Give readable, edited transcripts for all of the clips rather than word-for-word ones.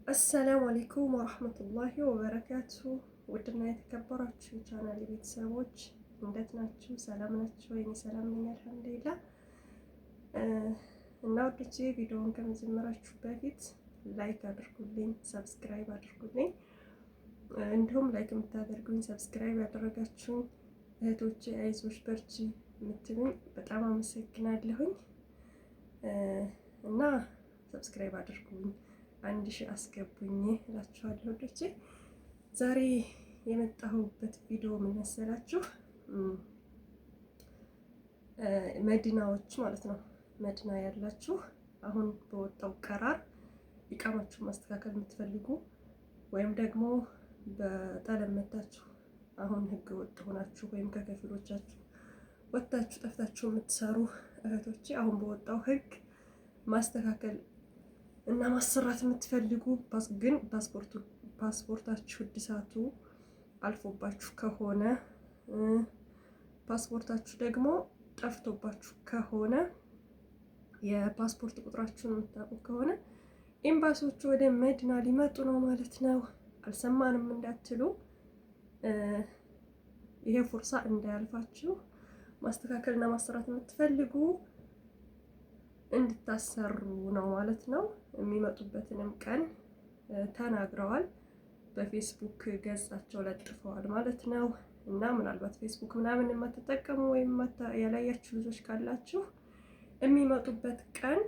አሰላሙ አለይኩም ወራህመቱላሂ ወበረካቱ። ውድና የተከበራችሁ የቻናሌ ቤተሰቦች እንዴት ናችሁ? ሰላም ናችሁ? እኔ ሰላም ነኝ አልሐምዱሊላህ። እና ወዶቼ ቪዲዮውን ከመጀመራችሁ በፊት ላይክ አድርጉልኝ፣ ሰብስክራይብ አድርጉልኝ። እንዲሁም ላይክ የምታደርጉኝ ሰብስክራይብ ያደረጋችሁኝ እህቶቼ አይዞሽ በርቺ የምትሉኝ በጣም አመሰግናለሁኝ። እና ሰብስክራይብ አድርጉኝ 1000 አስገቡኝ እላችኋለሁ ወዶቼ። ዛሬ የመጣሁበት ቪዲዮ ምን መሰላችሁ? መዲናዎች ማለት ነው። መዲና ያላችሁ አሁን በወጣው ቀራር ኢቃማችሁን ማስተካከል የምትፈልጉ ወይም ደግሞ በጠለም መታችሁ አሁን ህገ ወጥ ሆናችሁ ወይም ከከፊሎቻችሁ ወጣችሁ ጠፍታችሁ የምትሰሩ እህቶቼ አሁን በወጣው ህግ ማስተካከል እና ማሰራት የምትፈልጉ ግን ፓስፖርታችሁ እድሳቱ አልፎባችሁ ከሆነ ፓስፖርታችሁ ደግሞ ጠፍቶባችሁ ከሆነ የፓስፖርት ቁጥራችሁን የምታውቁ ከሆነ ኤምባሲዎቹ ወደ መዲና ሊመጡ ነው ማለት ነው። አልሰማንም እንዳትሉ፣ ይሄ ፉርሳ እንዳያልፋችሁ ማስተካከልና ማሰራት የምትፈልጉ እንድታሰሩ ነው ማለት ነው። የሚመጡበትንም ቀን ተናግረዋል፣ በፌስቡክ ገጻቸው ለጥፈዋል ማለት ነው። እና ምናልባት ፌስቡክ ምናምን የማትጠቀሙ ወይም ያላያችሁ ልጆች ካላችሁ የሚመጡበት ቀን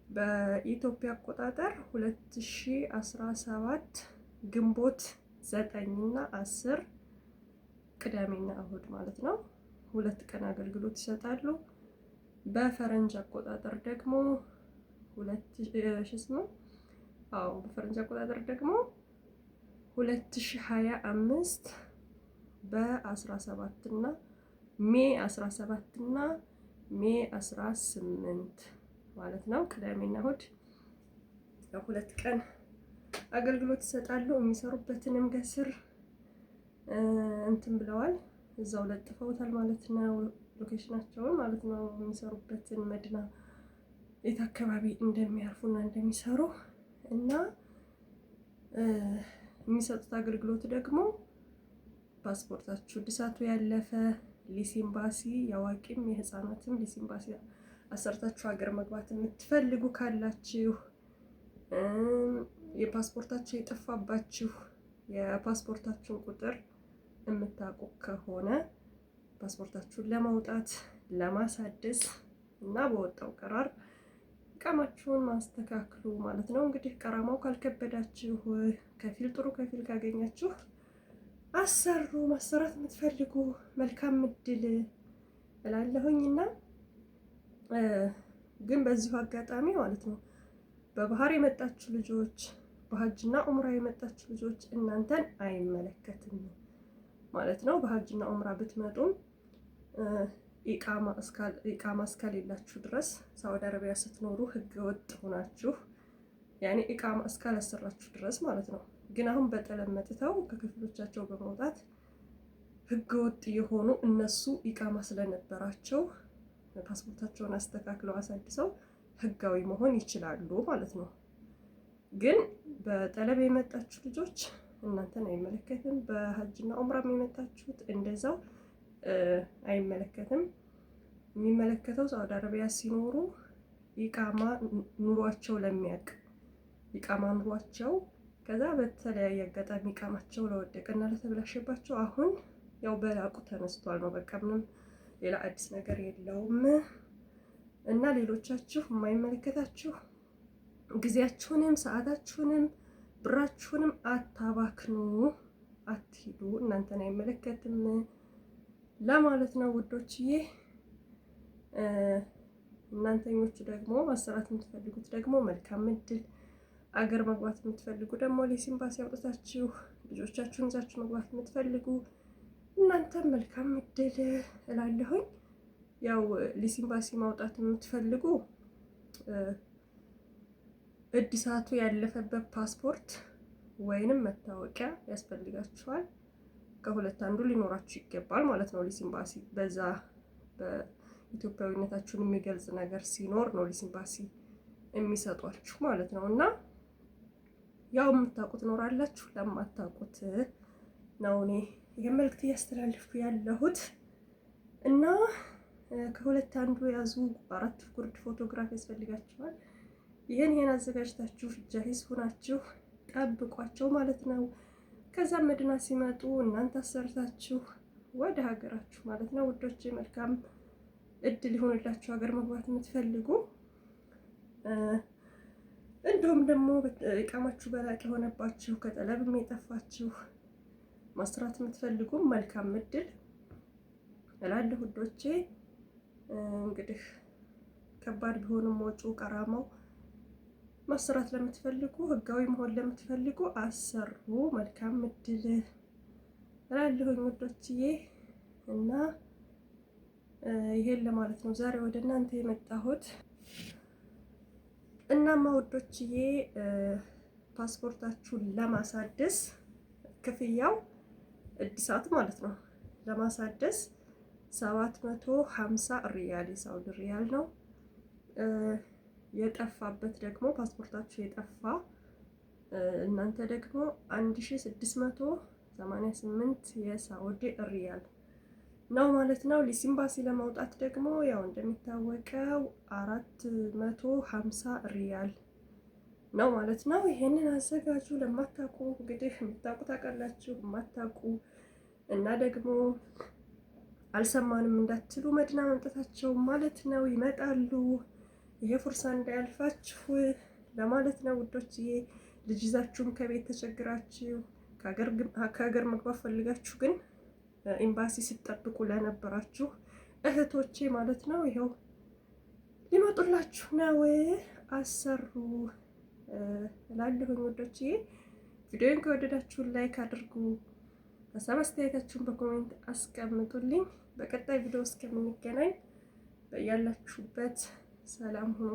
በኢትዮጵያ አቆጣጠር 2017 ግንቦት 9 እና 10 ቅዳሜና እሁድ ማለት ነው። 2 ቀን አገልግሎት ይሰጣሉ። በፈረንጅ አቆጣጠር ደግሞ በፈረንጅ አቆጣጠር ደግሞ 2025 በ17 እና ሜይ 17 እና ሜይ 18 ማለት ነው። ቅዳሜና እሁድ 2 ቀን አገልግሎት ይሰጣሉ። የሚሰሩበትንም ገስር እንትን ብለዋል፣ እዛው ለጥፈውታል ማለት ነው። ሎኬሽናቸውን ማለት ነው። የሚሰሩበትን መዲና የት አካባቢ እንደሚያርፉና እንደሚሰሩ እና የሚሰጡት አገልግሎት ደግሞ ፓስፖርታችሁ እድሳቱ ያለፈ ሊስ ኤምባሲ የአዋቂም የህፃናትም ሊስ ኤምባሲ አሰርታችሁ ሀገር መግባት የምትፈልጉ ካላችሁ፣ የፓስፖርታችሁ የጠፋባችሁ የፓስፖርታችሁን ቁጥር የምታውቁ ከሆነ ፓስፖርታችሁን ለማውጣት ለማሳደስ እና በወጣው ቀራር ኢቃማችሁን ማስተካክሉ ማለት ነው። እንግዲህ ቀራማው ካልከበዳችሁ ከፊል ጥሩ ከፊል ካገኛችሁ አሰሩ። ማሰራት የምትፈልጉ መልካም እድል እላለሁኝና ግን በዚሁ አጋጣሚ ማለት ነው በባህር የመጣችሁ ልጆች፣ በሀጅና ኡምራ የመጣችሁ ልጆች እናንተን አይመለከትም ማለት ነው። በሀጅና ኡምራ ብትመጡም ኢቃማ እስካሌላችሁ ድረስ ሳውዲ አረቢያ ስትኖሩ ህገ ወጥ ሆናችሁ ያኔ ኢቃማ እስካላሰራችሁ ድረስ ማለት ነው። ግን አሁን በጠለም መጥተው ከክፍሎቻቸው በመውጣት ህገ ወጥ የሆኑ እነሱ ኢቃማ ስለነበራቸው ፓስፖርታቸውን አስተካክለው አሳድሰው ህጋዊ መሆን ይችላሉ ማለት ነው። ግን በጠለብ የመጣችሁ ልጆች እናንተን አይመለከትም። በሀጅና ኡምራም የመጣችሁት እንደዛው አይመለከትም። የሚመለከተው ሳውዲ አረቢያ ሲኖሩ ኢቃማ ኑሯቸው ለሚያውቅ ኢቃማ ኑሯቸው ከዛ በተለያየ አጋጣሚ ኢቃማቸው ለወደቀና ለተበላሸባቸው አሁን ያው በላቁ ተነስቷል ነው። በቃ ምንም ሌላ አዲስ ነገር የለውም። እና ሌሎቻችሁ የማይመለከታችሁ ጊዜያችሁንም ሰዓታችሁንም ብራችሁንም አታባክኑ፣ አትሂዱ፣ እናንተን አይመለከትም ለማለት ነው ውዶችዬ። እናንተኞቹ ደግሞ ማሰራት የምትፈልጉት ደግሞ መልካም እድል፣ አገር መግባት የምትፈልጉ ደግሞ ሊስ ኤምባሲ አውጥታችሁ ልጆቻችሁን ይዛችሁ መግባት የምትፈልጉ እናንተም መልካም እድል እላለሁኝ። ያው ሊስ ኤምባሲ ማውጣት የምትፈልጉ እድሳቱ ያለፈበት ፓስፖርት ወይንም መታወቂያ ያስፈልጋችኋል። ከሁለት አንዱ ሊኖራችሁ ይገባል ማለት ነው። ሊስ ኤምባሲ በዛ በኢትዮጵያዊነታችሁን የሚገልጽ ነገር ሲኖር ነው ሊስ ኤምባሲ የሚሰጧችሁ ማለት ነው። እና ያው የምታውቁት ኖራላችሁ፣ ለማታውቁት ነው እኔ ይሄን መልዕክት እያስተላለፍኩ ያለሁት እና ከሁለት አንዱ ያዙ። 4 ጉርድ ፎቶግራፍ ያስፈልጋችኋል። ይሄን አዘጋጅታችሁ ጃሂዝ ሆናችሁ ጠብቋቸው ማለት ነው። ከዛም መዲና ሲመጡ እናንተ አሰርታችሁ ወደ ሀገራችሁ ማለት ነው። ውዶቼ መልካም እድል ይሆንላችሁ ሀገር መግባት የምትፈልጉ እንዲሁም ደግሞ ኢቃማችሁ በላቅ የሆነባችሁ ከጠለብም የጠፋችሁ ማስራት የምትፈልጉም መልካም እድል እላለሁ ውዶቼ። እንግዲህ ከባድ ቢሆንም ወጪው ቀራማው ማስራት ለምትፈልጉ ህጋዊ መሆን ለምትፈልጉ አሰሩ። መልካም እድል እላለሁኝ ውዶችዬ። እና ይሄን ለማለት ነው ዛሬ ወደ እናንተ የመጣሁት። እናማ ውዶችዬ ፓስፖርታችሁን ለማሳደስ ክፍያው እድሳት ማለት ነው ለማሳደስ 750 ሪያል የሳውዲ ሪያል ነው። የጠፋበት ደግሞ ፓስፖርታችሁ የጠፋ እናንተ ደግሞ 1688 የሳውዲ ሪያል ነው ማለት ነው። ሊሲምባሲ ለማውጣት ደግሞ ያው እንደሚታወቀው 450 ሪያል ነው ማለት ነው። ይሄንን አዘጋጁ። ለማታውቁ እንግዲህ የምታውቁ ታውቃላችሁ፣ የማታውቁ እና ደግሞ አልሰማንም እንዳትሉ መዲና መምጣታቸው ማለት ነው። ይመጣሉ። ይሄ ፉርሳ እንዳያልፋችሁ ለማለት ነው ውዶችዬ። ልጅ ይዛችሁም ከቤት ተቸግራችሁ ከሀገር መግባት ፈልጋችሁ ግን ኤምባሲ ሲጠብቁ ለነበራችሁ እህቶቼ ማለት ነው ይኸው ሊመጡላችሁ ነው። አሰሩ እላለሁኝ ውዶችዬ። ቪዲዮን ከወደዳችሁን ላይክ አድርጉ። ሀሳብ አስተያየታችሁን በኮሜንት አስቀምጡልኝ። በቀጣይ ቪዲዮ እስከምንገናኝ በያላችሁበት ሰላም ሁኑ።